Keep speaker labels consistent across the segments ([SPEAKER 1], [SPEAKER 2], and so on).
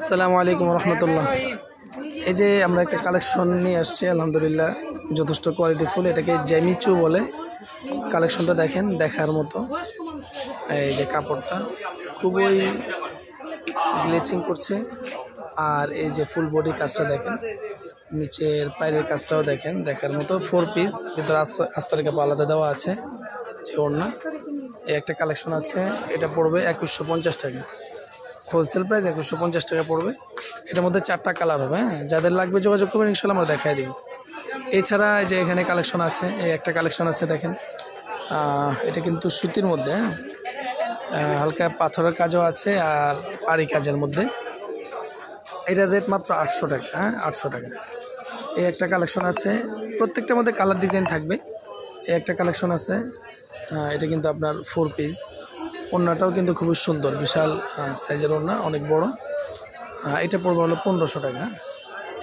[SPEAKER 1] আসসালামু আলাইকুম রহমতুল্লাহ। এই যে আমরা একটা কালেকশন নিয়ে আসছি, আলহামদুলিল্লাহ যথেষ্ট কোয়ালিটিফুল। এটাকে জ্যামিচু বলে। কালেকশনটা দেখেন, দেখার মতো। এই যে কাপড়টা খুবই গ্লেচিং করছে, আর এই যে ফুল বডি কাজটা দেখেন, নিচের পায়ের কাজটাও দেখেন, দেখার মতো। 4 পিস, কিন্তু আস্তর কাপড় আলাদা দেওয়া আছে। যে ওড়না, এই একটা কালেকশন আছে, এটা পড়বে 2150 টাকা। হোলসেল প্রাইস 2150 টাকা পড়বে। এটার মধ্যে 4টা কালার হবে। হ্যাঁ, যাদের লাগবে যোগাযোগ করবেন, ইনশাল্লাহ আমরা দেখাই দিব। এছাড়া যে এখানে কালেকশন আছে, এই একটা কালেকশন আছে দেখেন, এটা কিন্তু সুতির মধ্যে, হালকা পাথরের কাজও আছে আর পাড়ি কাজের মধ্যে। এটার রেট মাত্র 800 টাকা। হ্যাঁ, 800 টাকা। এই একটা কালেকশন আছে, প্রত্যেকটার মধ্যে কালার ডিজাইন থাকবে। এই একটা কালেকশন আছে, এটা কিন্তু আপনার 4 পিস। ওড়নাটাও কিন্তু খুবই সুন্দর, বিশাল সাইজের ওড়না, অনেক বড়। এটা পড়বে হলো 1500 টাকা।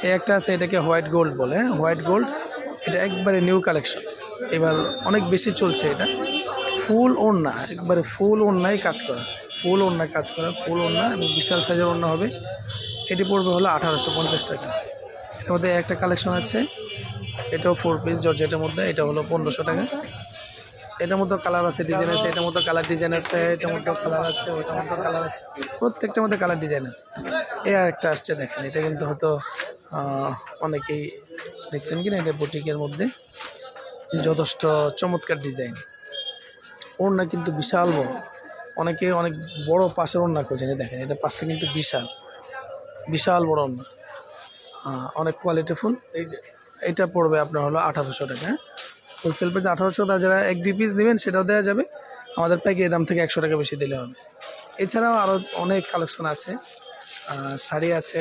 [SPEAKER 1] এই একটা আছে, এটাকে হোয়াইট গোল্ড বলে। হোয়াইট গোল্ড, এটা একবারে নিউ কালেকশন, এবার অনেক বেশি চলছে। এটা ফুল ওড়না, একবারে ফুল ওড়নায় কাজ করা, ফুল ওড়নায় কাজ করা, ফুল ওড়না এবং বিশাল সাইজের ওড়না হবে। এটি পড়বে হলো 1850 টাকা। এর মধ্যে একটা কালেকশন আছে, এটাও 4 পিস জর্জেটের মধ্যে, এটা হলো 1500 টাকা। এটার মধ্যে কালার আছে, ডিজাইন আছে, এটার মধ্যে কালার ডিজাইন আছে, এটার মধ্যে কালার আছে, ওইটার মধ্যে কালার আছে, প্রত্যেকটার মধ্যে কালার ডিজাইন আছে। এই আর একটা আসছে দেখেন, এটা কিন্তু হয়তো অনেকেই দেখছেন কিনা, এটা বুটিকের মধ্যে যথেষ্ট চমৎকার ডিজাইন। ওড়না কিন্তু বিশাল বড়, অনেকে অনেক বড় পাশের ওড়না খোঁজেন। দেখেন, এটা পাশটা কিন্তু বিশাল বিশাল বড় ওড়না, অনেক কোয়ালিটিফুল। এটা পড়বে আপনার হলো 1800 টাকা। হোলসেল প্রাইস 1800 টাকা। যারা 1-2 পিস নেবেন সেটাও দেওয়া যাবে, আমাদের পাইকারি দাম থেকে 100 টাকা বেশি দিলে হবে। এছাড়াও আরও অনেক কালেকশন আছে, শাড়ি আছে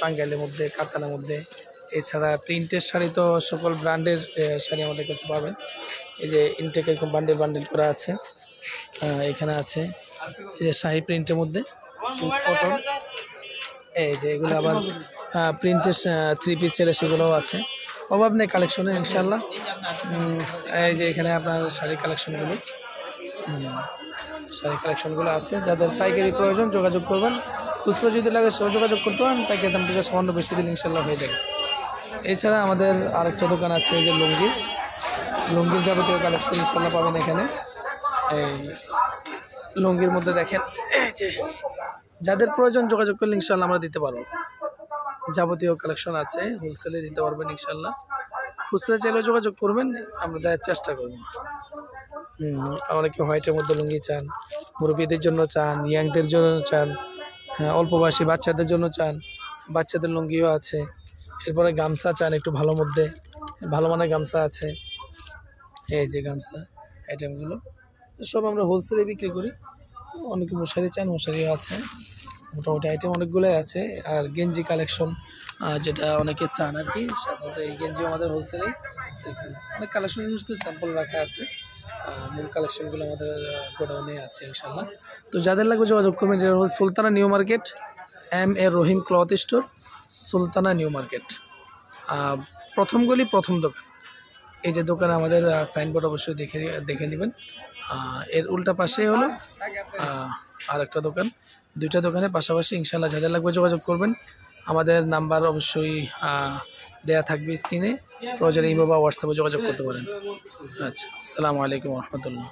[SPEAKER 1] টাঙ্গাইলের মধ্যে, কাতানের মধ্যে। এছাড়া প্রিন্টের শাড়ি তো সকল ব্র্যান্ডের শাড়ি আমাদের কাছে পাবেন। এই যে ইনটেক এরকম বান্ডেল বান্ডেল করা আছে, এখানে আছে এই যে শাহি প্রিন্টের মধ্যে সুইস কটন। এই যে এগুলো আবার প্রিন্টের 3 পিস ছেলে, সেগুলোও আছে। অভাব নেই কালেকশনের, ইনশাল্লাহ। এই যে এখানে আপনার শাড়ি কালেকশনগুলো, আছে। যাদের পাইকারি প্রয়োজন যোগাযোগ করবেন, খুচরো যদি লাগে সেও যোগাযোগ করতে পারেন, পাইকারি দাম থেকে সামান্য বেশি দিলে ইনশাল্লাহ হয়ে যাবে। এছাড়া আমাদের আরেকটা দোকান আছে, এই যে লুঙ্গির যাবতীয় কালেকশন ইনশাল্লাহ পাবেন এখানে। এই লুঙ্গির মধ্যে দেখেন, এই যে যাদের প্রয়োজন যোগাযোগ করলে ইনশাল্লাহ আমরা দিতে পারবো। যাবতীয় কালেকশন আছে, হোলসেলে দিতে পারবেন ইনশাল্লাহ। খুচরা চাইলেও যোগাযোগ করবেন, আমরা দেওয়ার চেষ্টা করবো। অনেকে হোয়াইটের মধ্যে লুঙ্গি চান, মুরব্বীদের জন্য চান, ইয়াংদের জন্য চান, অল্প বয়সী বাচ্চাদের জন্য চান, বাচ্চাদের লুঙ্গিও আছে। এরপরে গামছা চান একটু ভালো মধ্যে, ভালো মানের গামছা আছে। এই যে গামছা আইটেমগুলো সব আমরা হোলসেলে বিক্রি করি। অনেকে মশারি চান, মশারিও আছে। মোটামুটি আইটেম অনেকগুলোই আছে। আর গেঞ্জি কালেকশন, যেটা অনেকে চান আর কি, সাধারণত এই গেঞ্জিও আমাদের হোলসেলেই। অনেক কালেকশন শুধু স্যাম্পল রাখা আছে, মূল কালেকশনগুলো আমাদের গোডাউনে আছে ইনশাল্লাহ। তো যাদের লাগবে যোগাযোগ করবেন। এটা হল Sultana New Market, M.A. Rahim cloth store, Sultana New Market, প্রথম গলি, প্রথম দোকান। এই যে দোকানে আমাদের সাইনবোর্ড অবশ্যই দেখে নেবেন। এর উল্টা পাশেই হলো আর একটা দোকান। 2টা দোকানের পাশাপাশি ইনশাল্লাহ। যাদের লাগবে যোগাযোগ করবেন, আমাদের নাম্বার অবশ্যই দেয়া থাকবে স্ক্রিনে, প্রয়োজনে ইমো বা হোয়াটসঅ্যাপে যোগাযোগ করতে পারেন। আচ্ছা, আসসালামু আলাইকুম রহমতুল্লাহ।